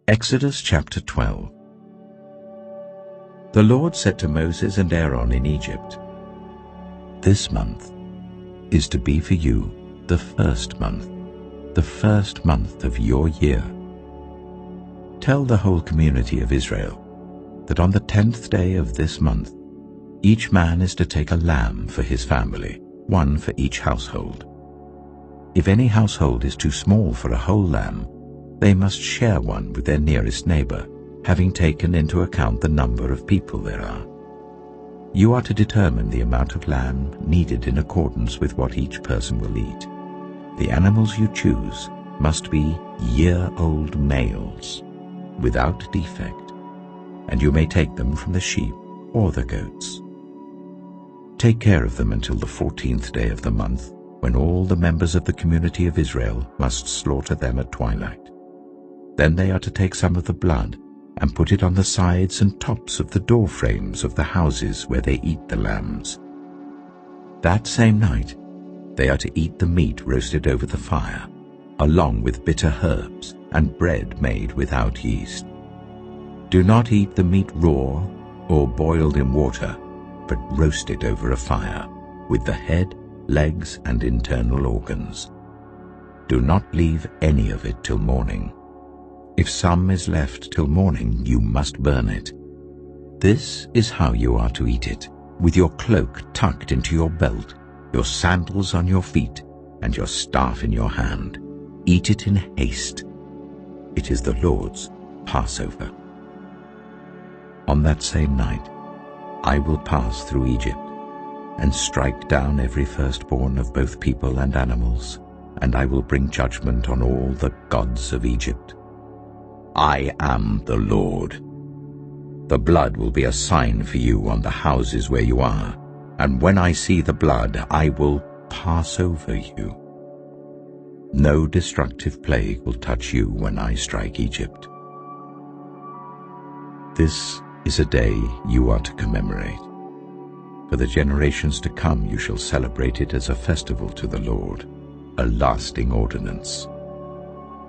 Exodus chapter 12. The Lord said to Moses and Aaron in Egypt, "This month is to be for you the first month of your year. Tell the whole community of Israel that on the 10th day of this month, each man is to take a lamb for his family, one for each household. If any household is too small for a whole lamb, they must share one with their nearest neighbor, having taken into account the number of people there are. You are to determine the amount of lamb needed in accordance with what each person will eat. The animals you choose must be year-old males, without defect, and you may take them from the sheep or the goats. Take care of them until the 14th day of the month, when all the members of the community of Israel must slaughter them at twilight. Then they are to take some of the blood and put it on the sides and tops of the door frames of the houses where they eat the lambs. That same night they are to eat the meat roasted over the fire, along with bitter herbs and bread made without yeast. Do not eat the meat raw or boiled in water, but roast it over a fire, with the head, legs, and internal organs. Do not leave any of it till morning. If some is left till morning, you must burn it. This is how you are to eat it, with your cloak tucked into your belt, your sandals on your feet, and your staff in your hand. Eat it in haste. It is the Lord's Passover. On that same night, I will pass through Egypt and strike down every firstborn of both people and animals, and I will bring judgment on all the gods of Egypt. I am the Lord. The blood will be a sign for you on the houses where you are, and when I see the blood, I will pass over you. No destructive plague will touch you when I strike Egypt. This is a day you are to commemorate. For the generations to come you shall celebrate it as a festival to the Lord, a lasting ordinance.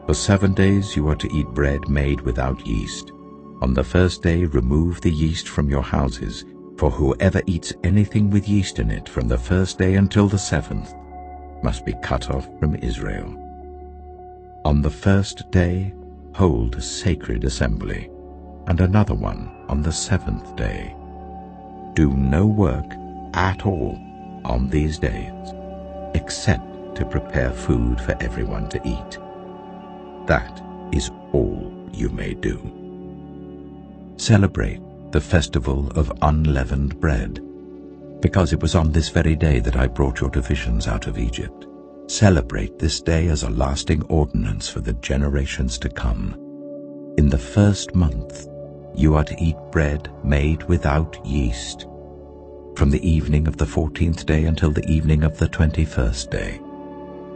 For 7 days you are to eat bread made without yeast. On the first day remove the yeast from your houses, for whoever eats anything with yeast in it from the first day until the 7th must be cut off from Israel. On the first day hold a sacred assembly, and another one on the 7th day. Do no work at all on these days, except to prepare food for everyone to eat. That is all you may do. Celebrate the festival of unleavened bread, because it was on this very day that I brought your divisions out of Egypt. Celebrate this day as a lasting ordinance for the generations to come. In the first month you are to eat bread made without yeast, from the evening of the 14th day until the evening of the 21st day.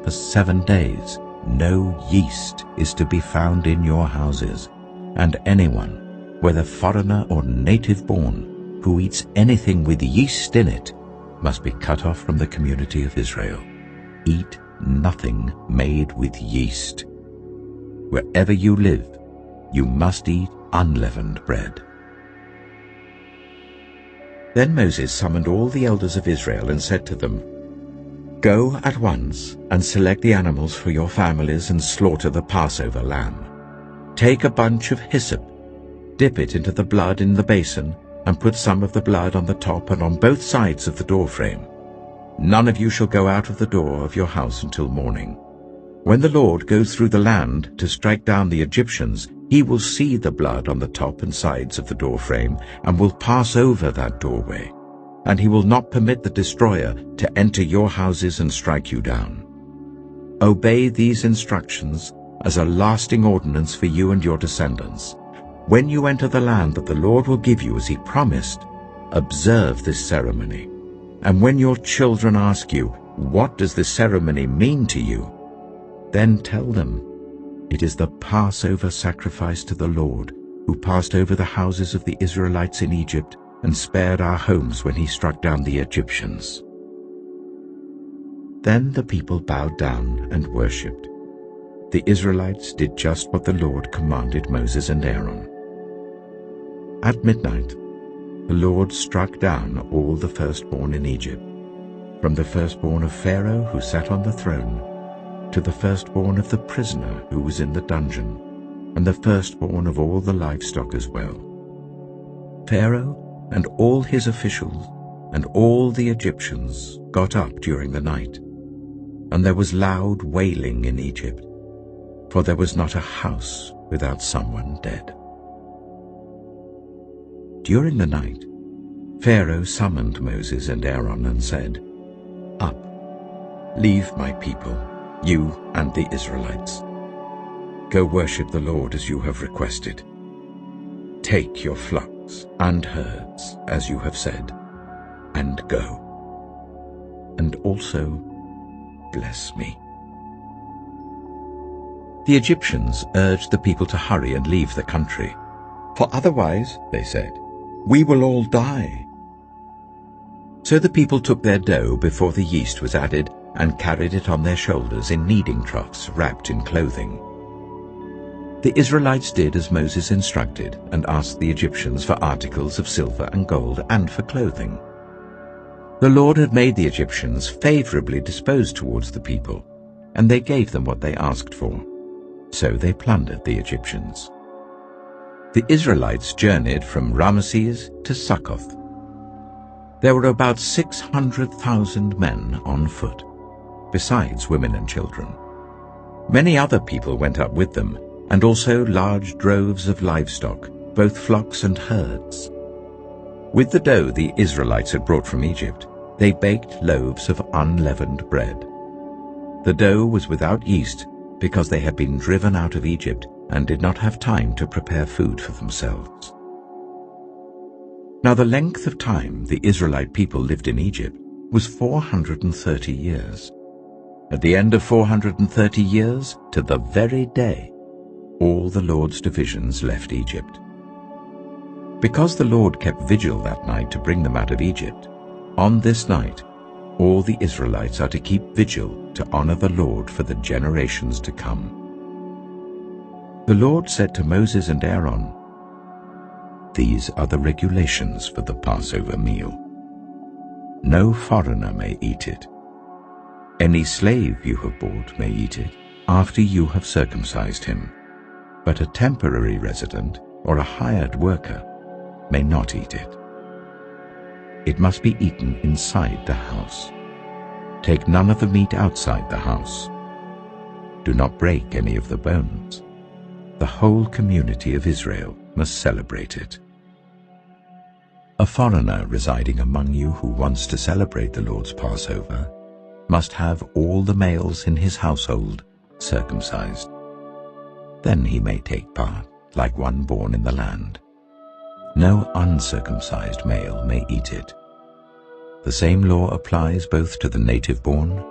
For 7 days no yeast is to be found in your houses, and anyone, whether foreigner or native born, who eats anything with yeast in it must be cut off from the community of Israel. Eat nothing made with yeast. Wherever you live, you must eat unleavened bread." Then Moses summoned all the elders of Israel and said to them, "Go at once and select the animals for your families and slaughter the Passover lamb. Take a bunch of hyssop, dip it into the blood in the basin, and put some of the blood on the top and on both sides of the doorframe. None of you shall go out of the door of your house until morning. When the Lord goes through the land to strike down the Egyptians, he will see the blood on the top and sides of the doorframe and will pass over that doorway, and he will not permit the destroyer to enter your houses and strike you down. Obey these instructions as a lasting ordinance for you and your descendants. When you enter the land that the Lord will give you as he promised, observe this ceremony. And when your children ask you, 'What does this ceremony mean to you?' then tell them, 'It is the Passover sacrifice to the Lord, who passed over the houses of the Israelites in Egypt and spared our homes when he struck down the Egyptians.'" Then the people bowed down and worshipped. the Israelites did just what the Lord commanded Moses and Aaron. At midnight, the Lord struck down all the firstborn in Egypt, from the firstborn of Pharaoh who sat on the throne, to the firstborn of the prisoner who was in the dungeon, and the firstborn of all the livestock as well. Pharaoh and all his officials and all the Egyptians got up during the night, and there was loud wailing in Egypt, for there was not a house without someone dead. During the night, Pharaoh summoned Moses and Aaron and said, "Up, leave my people, you and the Israelites. Go worship the Lord as you have requested. Take your flocks and herds as you have said, and go. And also bless me." The Egyptians urged the people to hurry and leave the country, "For otherwise," they said, "we will all die." So the people took their dough before the yeast was added and carried it on their shoulders in kneading troughs wrapped in clothing. The Israelites did as Moses instructed and asked the Egyptians for articles of silver and gold and for clothing. The Lord had made the Egyptians favorably disposed towards the people, and they gave them what they asked for. So they plundered the Egyptians. The Israelites journeyed from Ramesses to Succoth. There were about 600,000 men on foot, besides women and children. Many other people went up with them, and also large droves of livestock, both flocks and herds. With the dough the Israelites had brought from Egypt, they baked loaves of unleavened bread. The dough was without yeast because they had been driven out of Egypt and did not have time to prepare food for themselves. Now the length of time the Israelite people lived in Egypt was 430 years. At the end of 430 years, to the very day, all the Lord's divisions left Egypt. Because the Lord kept vigil that night to bring them out of Egypt, on this night all the Israelites are to keep vigil to honor the Lord for the generations to come. The Lord said to Moses and Aaron, "These are the regulations for the Passover meal. No foreigner may eat it. Any slave you have bought may eat it after you have circumcised him, but a temporary resident or a hired worker may not eat it. It must be eaten inside the house. Take none of the meat outside the house. Do not break any of the bones. The whole community of Israel must celebrate it. A foreigner residing among you who wants to celebrate the Lord's Passover must have all the males in his household circumcised. Then he may take part, like one born in the land. No uncircumcised male may eat it. The same law applies both to the native-born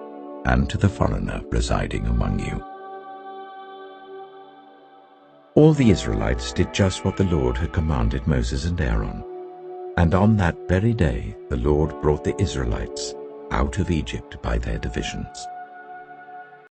and to the foreigner residing among you." All the Israelites did just what the Lord had commanded Moses and Aaron. And on that very day the Lord brought the Israelites out of Egypt by their divisions.